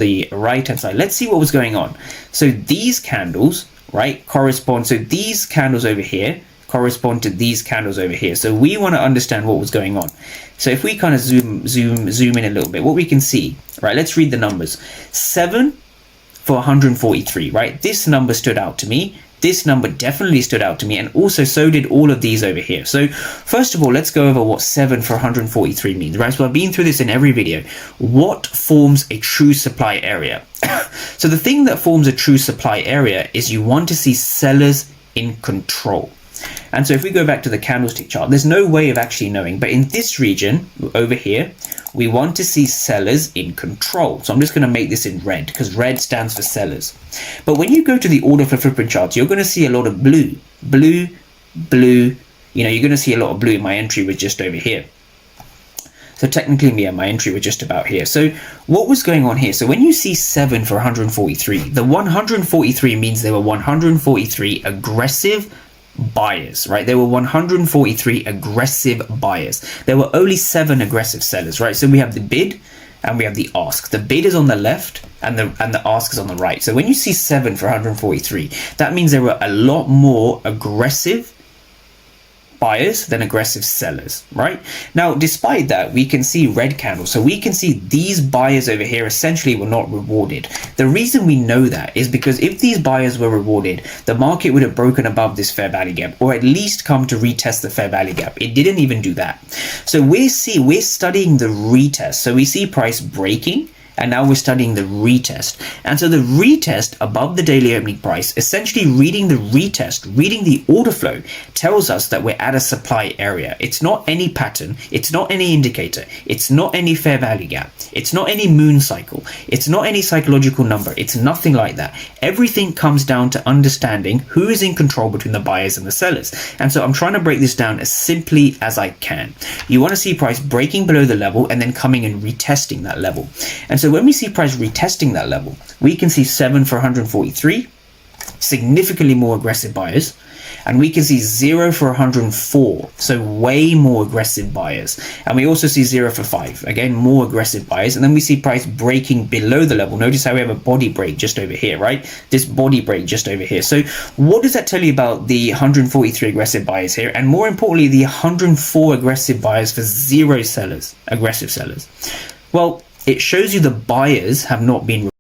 the right hand side. Let's see what was going on. So these candles, right, correspond, so these candles over here correspond to these candles over here. So we want to understand what was going on. So if we kind of zoom in a little bit, what we can see, right, let's read the numbers. 7 for 143, right? This number stood out to me. This number definitely stood out to me, and also so did all of these over here. So first of all, let's go over what 7 for 143 means, right? So I've been through this in every video. What forms a true supply area? So the thing that forms a true supply area is you want to see sellers in control. And so if we go back to the candlestick chart, there's no way of actually knowing, but in this region over here, we want to see sellers in control. So I'm just going to make this in red because red stands for sellers. But when you go to the order flow footprint charts, you're going to see a lot of blue, blue, blue. You know, you're going to see a lot of blue. My entry was just over here. So technically, yeah, my entry was just about here. So what was going on here? So when you see 7 for 143, the 143 means there were 143 aggressive buyers, right? There were 143 aggressive buyers. There were only 7 aggressive sellers, right? So we have the bid and we have the ask. The bid is on the left and the ask is on the right. So when you see 7 for 143, that means there were a lot more aggressive buyers than aggressive sellers, right? Now, despite that, we can see red candles. So we can see these buyers over here essentially were not rewarded. The reason we know that is because if these buyers were rewarded, the market would have broken above this fair value gap, or at least come to retest the fair value gap. It didn't even do that. So we're studying the retest. So we see price breaking, and now we're studying the retest. And so the retest above the daily opening price, essentially reading the retest, reading the order flow, tells us that we're at a supply area. It's not any pattern. It's not any indicator. It's not any fair value gap. It's not any moon cycle. It's not any psychological number. It's nothing like that. Everything comes down to understanding who is in control between the buyers and the sellers. And so I'm trying to break this down as simply as I can. You want to see price breaking below the level and then coming and retesting that level. And so when we see price retesting that level, we can see 7 for 143, significantly more aggressive buyers, and we can see 0 for 104, so way more aggressive buyers. And we also see 0 for 5, again, more aggressive buyers. And then we see price breaking below the level. Notice how we have a body break just over here, right? This body break just over here. So what does that tell you about the 143 aggressive buyers here? And more importantly, the 104 aggressive buyers for 0 sellers, aggressive sellers. Well, it shows you the buyers have not been